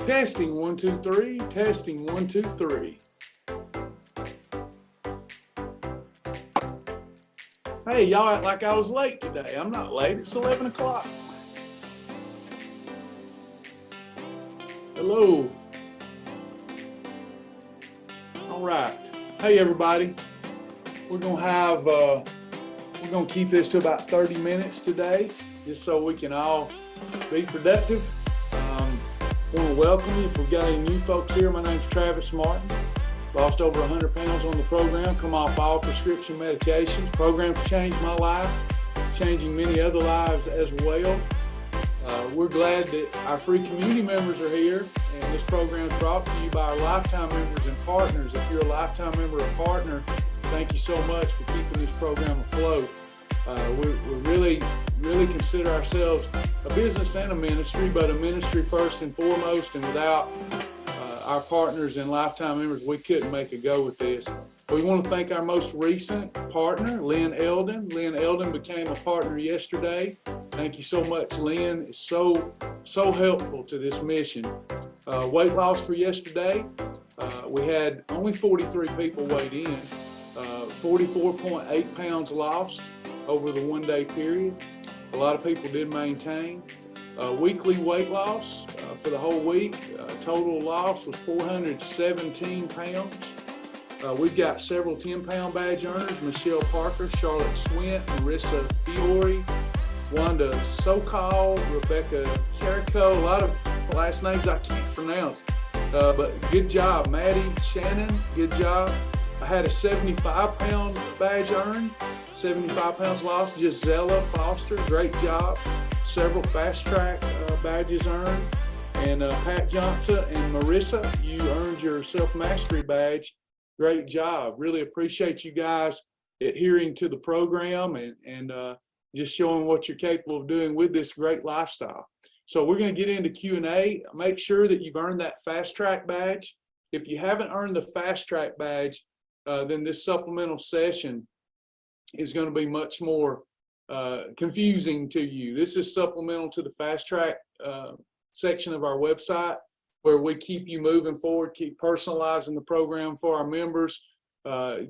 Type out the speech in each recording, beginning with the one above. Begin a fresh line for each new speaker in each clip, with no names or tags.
Testing 1 2 3. Testing 1 2 3. Hey, y'all act like I was late today. I'm not late. It's 11 o'clock. Hello. All right. Hey, everybody. We're gonna keep this to about 30 minutes today, just so we can all be productive. I want to welcome you. If we've got any new folks here, my name's Travis Martin. Lost over 100 pounds on the program, come off all prescription medications. Program's changed my life. It's changing many other lives as well. We're glad that our free community members are here, and this program is brought to you by our lifetime members and partners. If you're a lifetime member or partner, thank you so much for keeping this program afloat. We really consider ourselves a business and a ministry, but a ministry first and foremost, and without our partners and lifetime members, we couldn't make a go with this. We want to thank our most recent partner, Lynn Eldon. Lynn Eldon became a partner yesterday. Thank you so much, Lynn. It's so helpful to this mission. Weight loss for yesterday, we had only 43 people weighed in, 44.8 pounds lost over the one-day period. A lot of people did maintain. Weekly weight loss for the whole week, total loss was 417 pounds. We've got several 10-pound badge earners: Michelle Parker, Charlotte Swint, Marissa Fiore, Wanda Sokol, Rebecca Carrico. A lot of last names I can't pronounce, but good job. Maddie Shannon, good job. I had a 75-pound badge earned, 75 pounds lost. Gisela Foster, great job. Several fast track badges earned. And Pat Johnson and Marissa, you earned your self-mastery badge. Great job. Really appreciate you guys adhering to the program and just showing what you're capable of doing with this great lifestyle. So we're going to get into Q&A. Make sure that you've earned that fast track badge. If you haven't earned the fast track badge, then this supplemental session is going to be much more confusing to you. This is supplemental to the fast track section of our website, where we keep you moving forward, keep personalizing the program for our members,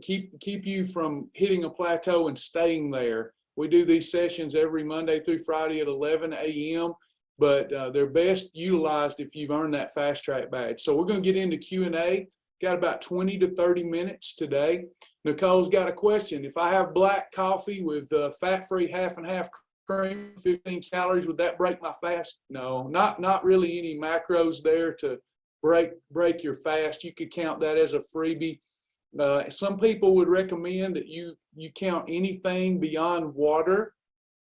keep you from hitting a plateau and staying there. We do these sessions every Monday through Friday at 11 a.m., but they're best utilized if you've earned that fast track badge. So we're going to get into Q&A. Got about 20 to 30 minutes today. Nicole's got a question. If I have black coffee with fat-free half and half cream, 15 calories, would that break my fast? No, not really any macros there to break your fast. You could count that as a freebie. Some people would recommend that you count anything beyond water,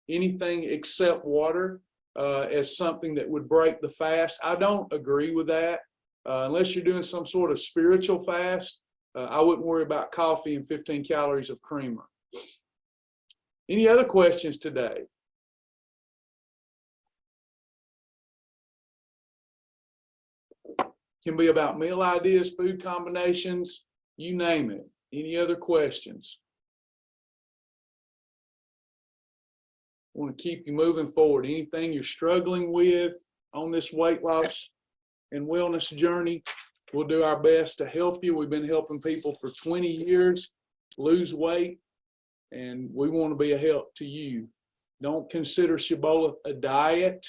anything except water, as something that would break the fast. I don't agree with that. Unless you're doing some sort of spiritual fast, I wouldn't worry about coffee and 15 calories of creamer. Any other questions today? Can be about meal ideas, food combinations, you name it. Any other questions? I want to keep you moving forward. Anything you're struggling with on this weight loss and wellness journey, we'll do our best to help you. We've been helping people for 20 years lose weight, and we want to be a help to you. Don't consider Shibboleth a diet.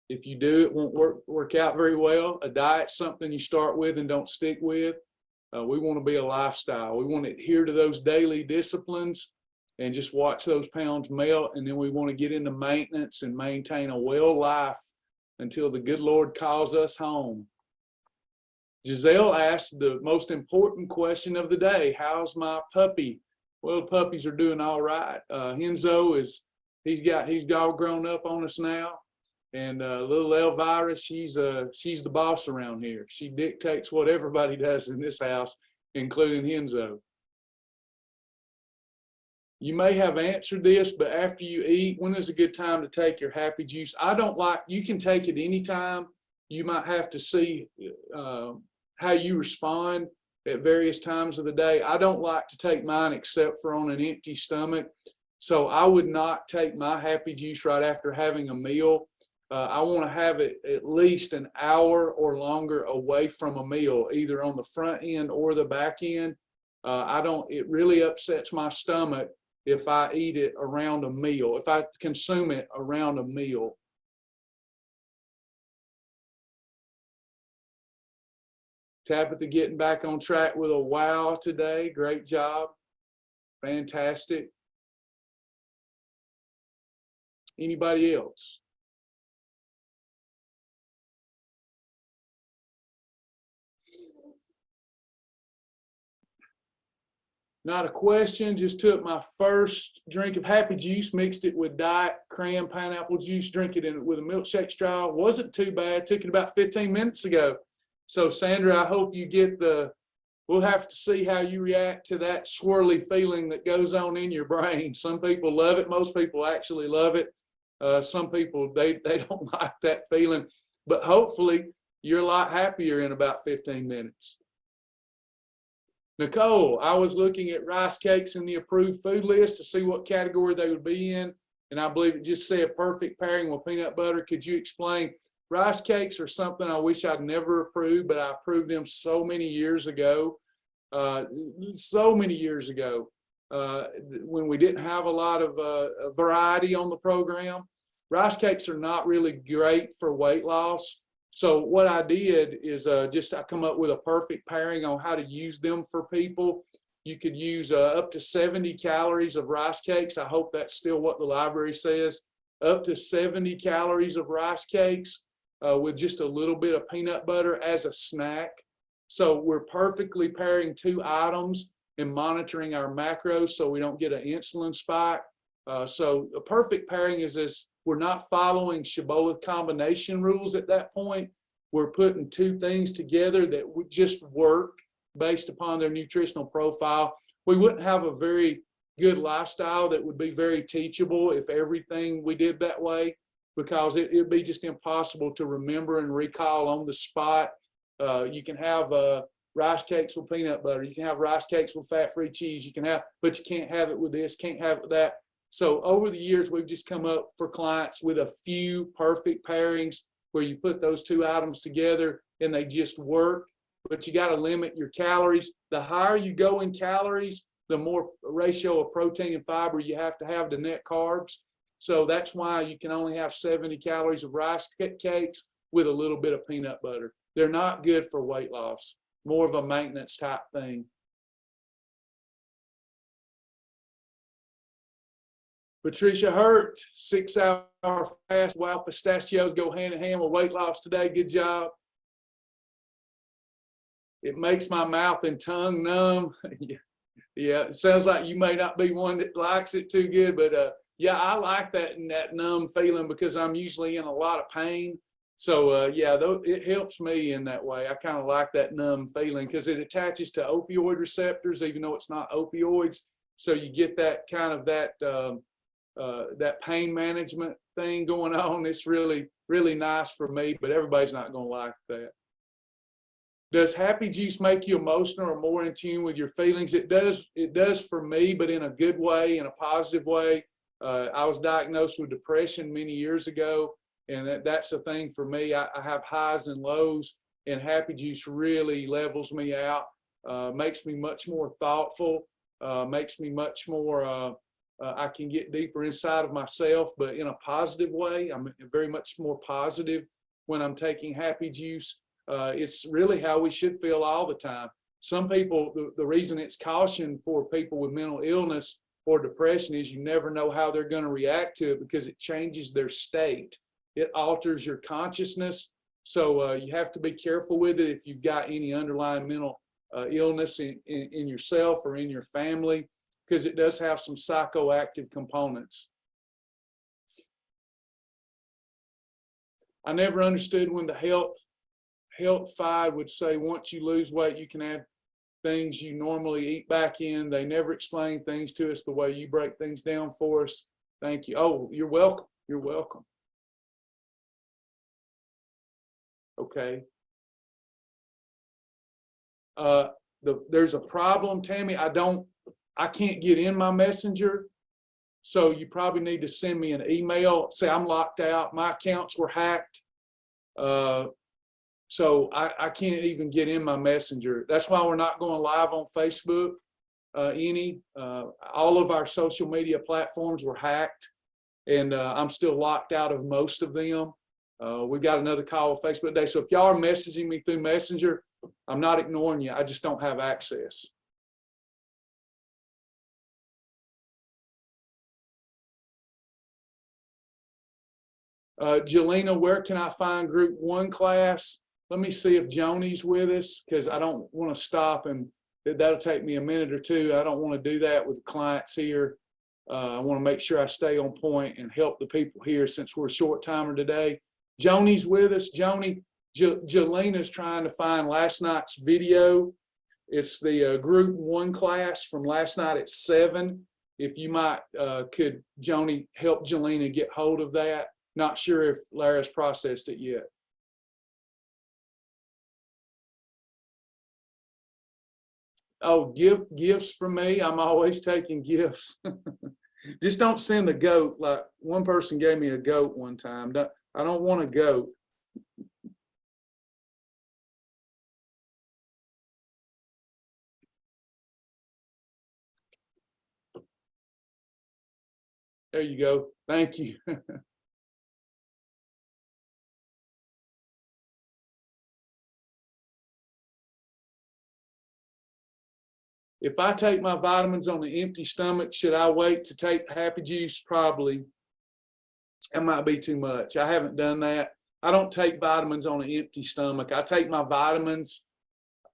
If you do, it won't work out very well. A diet's something you start with and don't stick with. We want to be a lifestyle. We want to adhere to those daily disciplines and just watch those pounds melt, and then we want to get into maintenance and maintain a well life until the good Lord calls us home. Giselle asked the most important question of the day: how's my puppy? Well, puppies are doing all right. Henzo he's all grown up on us now, and little Elvira, she's the boss around here. She dictates what everybody does in this house, including Henzo. You may have answered this, but after you eat, when is a good time to take your happy juice? You can take it anytime. You might have to see how you respond at various times of the day. I don't like to take mine except for on an empty stomach. So I would not take my happy juice right after having a meal. I want to have it at least an hour or longer away from a meal, either on the front end or the back end. It really upsets my stomach if I eat it around a meal, if I consume it around a meal. Tabitha getting back on track with a wow today. Great job. Fantastic. Anybody else? Not a question, just took my first drink of happy juice, mixed it with diet cran pineapple juice, drink it in with a milkshake straw. Wasn't too bad, took it about 15 minutes ago. So Sandra, I hope you get we'll have to see how you react to that swirly feeling that goes on in your brain. Some people love it, most people actually love it. Some people, they don't like that feeling, but hopefully you're a lot happier in about 15 minutes. Nicole, I was looking at rice cakes in the approved food list to see what category they would be in, and I believe it just said perfect pairing with peanut butter. Could you explain? Rice cakes are something I wish I'd never approved, but I approved them so many years ago. When we didn't have a lot of variety on the program. Rice cakes are not really great for weight loss. So what I did is I come up with a perfect pairing on how to use them for people. You could use up to 70 calories of rice cakes. I hope that's still what the library says. Up to 70 calories of rice cakes with just a little bit of peanut butter as a snack. So we're perfectly pairing two items and monitoring our macros so we don't get an insulin spike. So a perfect pairing is we're not following Shibboleth combination rules at that point. We're putting two things together that would just work based upon their nutritional profile. We wouldn't have a very good lifestyle that would be very teachable if everything we did that way, because it'd be just impossible to remember and recall on the spot. You can have rice cakes with peanut butter. You can have rice cakes with fat-free cheese. But you can't have it with this, can't have it with that. So over the years, we've just come up for clients with a few perfect pairings where you put those two items together and they just work, but you got to limit your calories. The higher you go in calories, the more ratio of protein and fiber you have to net carbs. So that's why you can only have 70 calories of rice cakes with a little bit of peanut butter. They're not good for weight loss, more of a maintenance type thing. Patricia Hurt, 6-hour fast. Wow, pistachios go hand in hand with weight loss today. Good job. It makes my mouth and tongue numb. Yeah, it sounds like you may not be one that likes it too good, but yeah, I like that numb feeling because I'm usually in a lot of pain. So yeah, it helps me in that way. I kind of like that numb feeling because it attaches to opioid receptors, even though it's not opioids. So you get that kind of that pain management thing going on. It's really, really nice for me, but everybody's not going to like that. Does happy juice make you emotional or more in tune with your feelings? It does for me, but in a good way, in a positive way. I was diagnosed with depression many years ago, and that's the thing for me. I have highs and lows, and happy juice really levels me out, makes me much more thoughtful, makes me much more I can get deeper inside of myself, but in a positive way. I'm very much more positive when I'm taking happy juice. It's really how we should feel all the time. Some people, the reason it's caution for people with mental illness or depression is you never know how they're going to react to it because it changes their state. It alters your consciousness. So you have to be careful with it if you've got any underlying mental illness in yourself or in your family, because it does have some psychoactive components. I never understood when the health side would say once you lose weight, you can add things you normally eat back in. They never explain things to us the way you break things down for us. Thank you. Oh, you're welcome. You're welcome. Okay. There's a problem, Tammy. I can't get in my messenger. So you probably need to send me an email. Say I'm locked out. My accounts were hacked. So I can't even get in my messenger. That's why we're not going live on Facebook. All of our social media platforms were hacked, and I'm still locked out of most of them. We got another call with Facebook today. So if y'all are messaging me through Messenger, I'm not ignoring you. I just don't have access. Jelena, where can I find Group 1 class? Let me see if Joni's with us, because I don't want to stop, and that'll take me a minute or two. I don't want to do that with the clients here. I want to make sure I stay on point and help the people here since we're a short timer today. Joni's with us. Joni, Jelena's trying to find last night's video. It's the Group 1 class from last night at 7. If you might, could Joni help Jelena get hold of that? Not sure if Larry's processed it yet. Oh, gifts from me. I'm always taking gifts. Just don't send a goat. Like one person gave me a goat one time. I don't want a goat. There you go. Thank you. If I take my vitamins on an empty stomach, should I wait to take Happy Juice? Probably. That might be too much. I haven't done that. I don't take vitamins on an empty stomach. I take my vitamins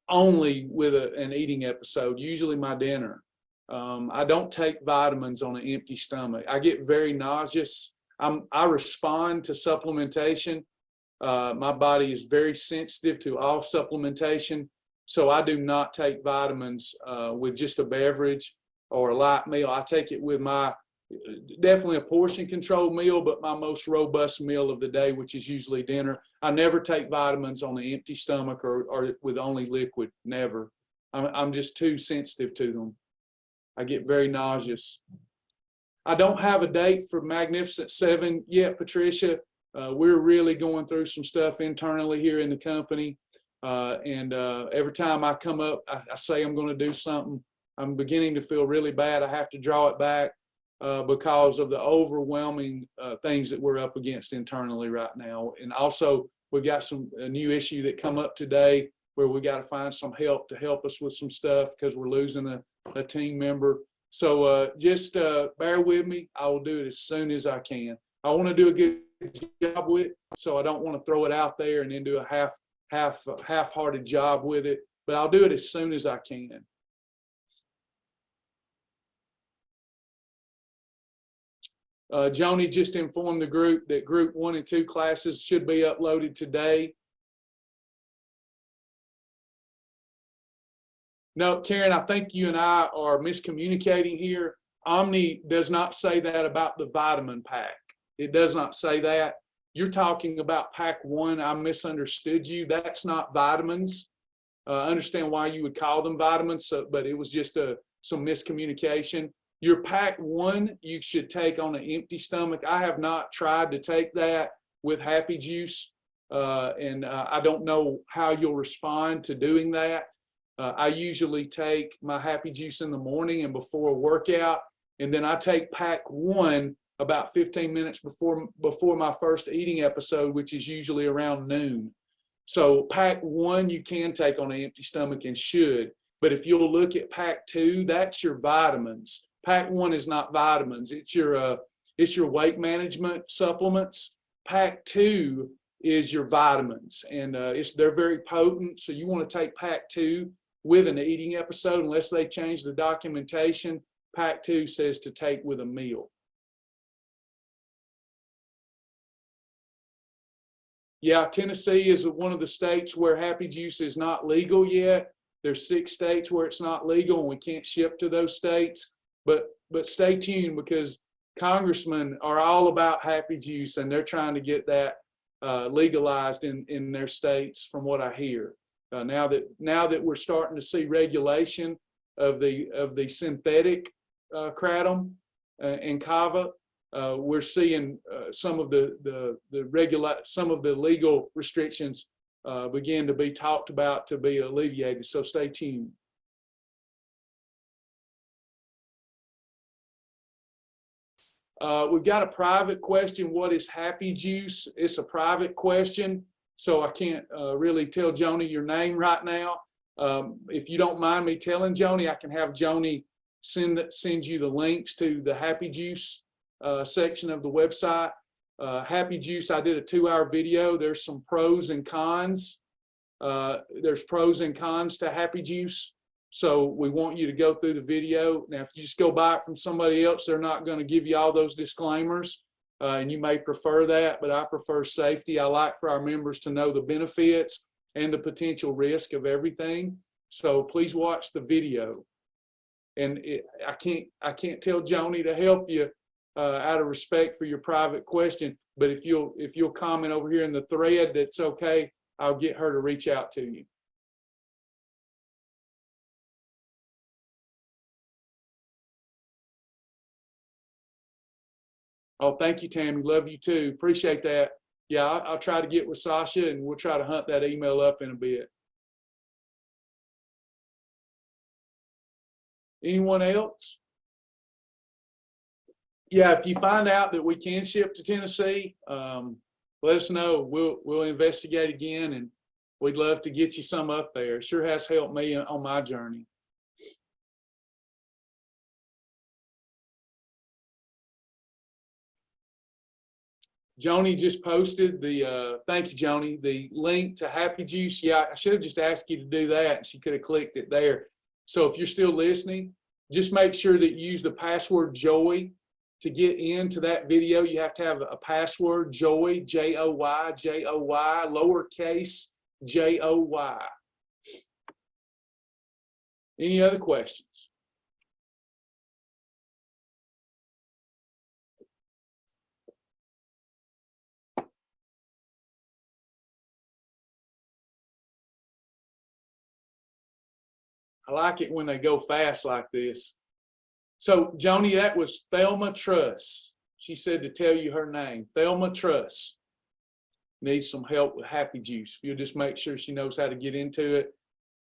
only with an eating episode, usually my dinner. I don't take vitamins on an empty stomach. I get very nauseous. I respond to supplementation. My body is very sensitive to all supplementation. So I do not take vitamins with just a beverage or a light meal. I take it with definitely a portion control meal, but my most robust meal of the day, which is usually dinner. I never take vitamins on an empty stomach or with only liquid, never. I'm just too sensitive to them. I get very nauseous. I don't have a date for Magnificent 7 yet, Patricia. We're really going through some stuff internally here in the company. And every time I come up, I say I'm going to do something. I'm beginning to feel really bad. I have to draw it back because of the overwhelming things that we're up against internally right now. And also, we've got a new issue that come up today where we got to find some help to help us with some stuff because we're losing a team member. So just bear with me. I will do it as soon as I can. I want to do a good job with it, so I don't want to throw it out there and then do a half-hearted job with it, but I'll do it as soon as I can. Joni just informed the group that Group 1 and 2 classes should be uploaded today. No, Karen, I think you and I are miscommunicating here. Omni does not say that about the vitamin pack. It does not say that. You're talking about pack 1. I misunderstood you. That's not vitamins. I understand why you would call them vitamins, but it was just some miscommunication. Your pack 1, you should take on an empty stomach. I have not tried to take that with Happy Juice, and I don't know how you'll respond to doing that. I usually take my Happy Juice in the morning and before a workout, and then I take pack 1 about 15 minutes before my first eating episode, which is usually around noon. So pack 1 you can take on an empty stomach and should, but if you'll look at pack 2, that's your vitamins. Pack 1 is not vitamins. It's your weight management supplements. Pack 2 is your vitamins, and they're very potent. So you want to take pack 2 with an eating episode, unless they change the documentation. Pack 2 says to take with a meal. Yeah, Tennessee is one of the states where Happy Juice is not legal yet. There's 6 states where it's not legal, and we can't ship to those states. But stay tuned, because congressmen are all about Happy Juice, and they're trying to get that legalized in their states, from what I hear. Now that we're starting to see regulation of the synthetic kratom, and Kava. We're seeing some of the legal restrictions begin to be talked about to be alleviated. So stay tuned. We've got a private question. What is happy juice? It's a private question, so I can't really tell Joni your name right now. If you don't mind me telling Joni, I can have Joni send you the links to the happy juice section of the website. Happy juice, I did a 2-hour video. There's some pros and cons. There's pros and cons to happy juice. So we want you to go through the video. Now, if you just go buy it from somebody else, they're not going to give you all those disclaimers, and you may prefer that, but I prefer safety. I like for our members to know the benefits and the potential risk of everything. So please watch the video. And I can't tell Joni to help you out of respect for your private question, but if you'll comment over here in the thread, that's okay. I'll get her to reach out to you. Oh, thank you, Tammy. Love you too. Appreciate that. Yeah, I'll try to get with Sasha, and we'll try to hunt that email up in a bit. Anyone else? Yeah, if you find out that we can ship to Tennessee, let us know. We'll investigate again, and we'd love to get you some up there. It sure has helped me on my journey. Joni just posted the, thank you, Joni, the link to Happy Juice. Yeah, I should have just asked you to do that, and she could have clicked it there. So if you're still listening, just make sure that you use the password JOY to get into that video. You have to have a password, JOY, J-O-Y, J-O-Y, lowercase J-O-Y. Any other questions? I like it when they go fast like this. So, Joni, that was Thelma Truss. She said to tell you her name. Thelma Truss needs some help with Happy Juice. If you'll just make sure she knows how to get into it,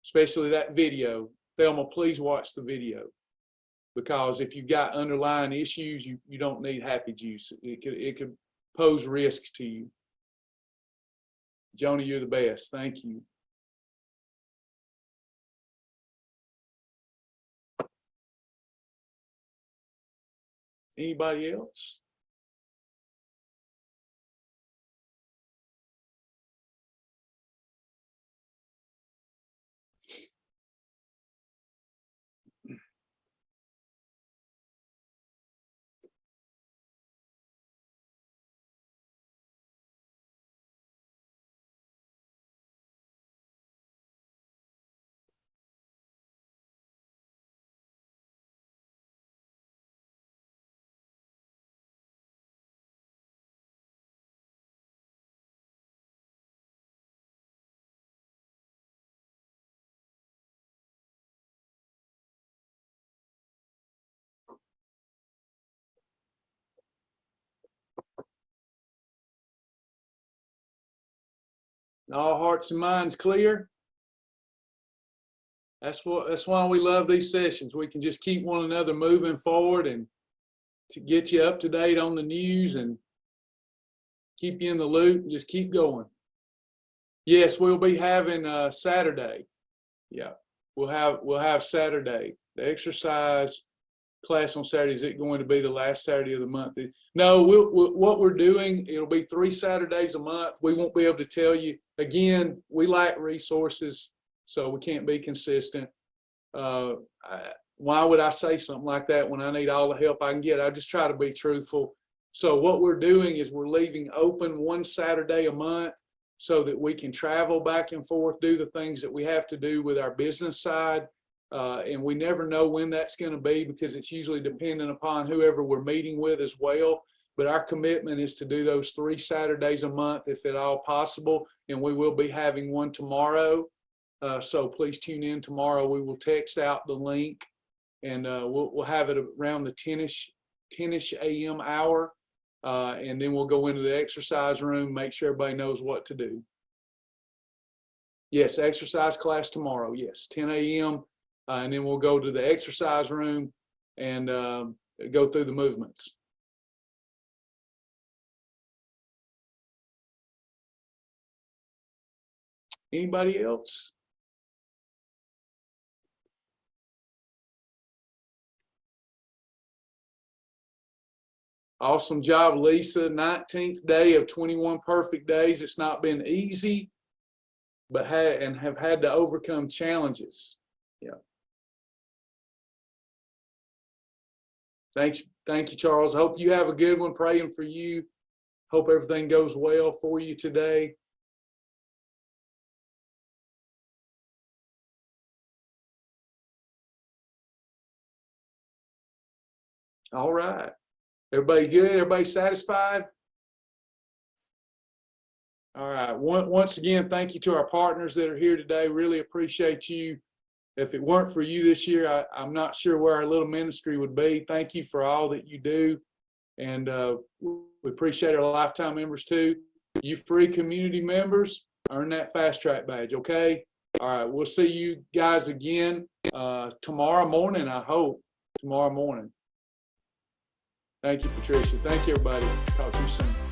especially that video. Thelma, please watch the video, because if you've got underlying issues, you don't need Happy Juice. It could pose risk to you. Joni, you're the best. Thank you. Anybody else? All hearts and minds clear? That's why we love these sessions. We can just keep one another moving forward and to get you up to date on the news and keep you in the loop and just keep going. Yes, we'll be having Saturday. Yeah, we'll have Saturday. The exercise class on Saturday. Is it going to be the last Saturday of the month? No, what we're doing, it'll be 3 Saturdays a month. We won't be able to tell you. Again, we lack resources, so we can't be consistent. Why would I say something like that when I need all the help I can get? I just try to be truthful. So what we're doing is we're leaving open 1 Saturday a month so that we can travel back and forth, do the things that we have to do with our business side. And we never know when that's going to be, because it's usually dependent upon whoever we're meeting with as well. But our commitment is to do those 3 Saturdays a month, if at all possible. And we will be having one tomorrow. So please tune in tomorrow. We will text out the link, and we'll have it around the 10-ish 10-ish a.m. hour, and then we'll go into the exercise room, make sure everybody knows what to do. Yes, exercise class tomorrow. Yes, 10 a.m. And then we'll go to the exercise room and go through the movements. Anybody else? Awesome job, Lisa. 19th day of 21 perfect days. It's not been easy, but have had to overcome challenges. Yeah. Thank you, Charles. Hope you have a good one. Praying for you. Hope everything goes well for you today. All right. Everybody good? Everybody satisfied? All right. Once again, thank you to our partners that are here today. Really appreciate you. If it weren't for you this year, I'm not sure where our little ministry would be. Thank you for all that you do. And we appreciate our lifetime members too. You free community members, earn that fast track badge, okay? All right. We'll see you guys again tomorrow morning, I hope. Tomorrow morning. Thank you, Patricia. Thank you, everybody. Talk to you soon.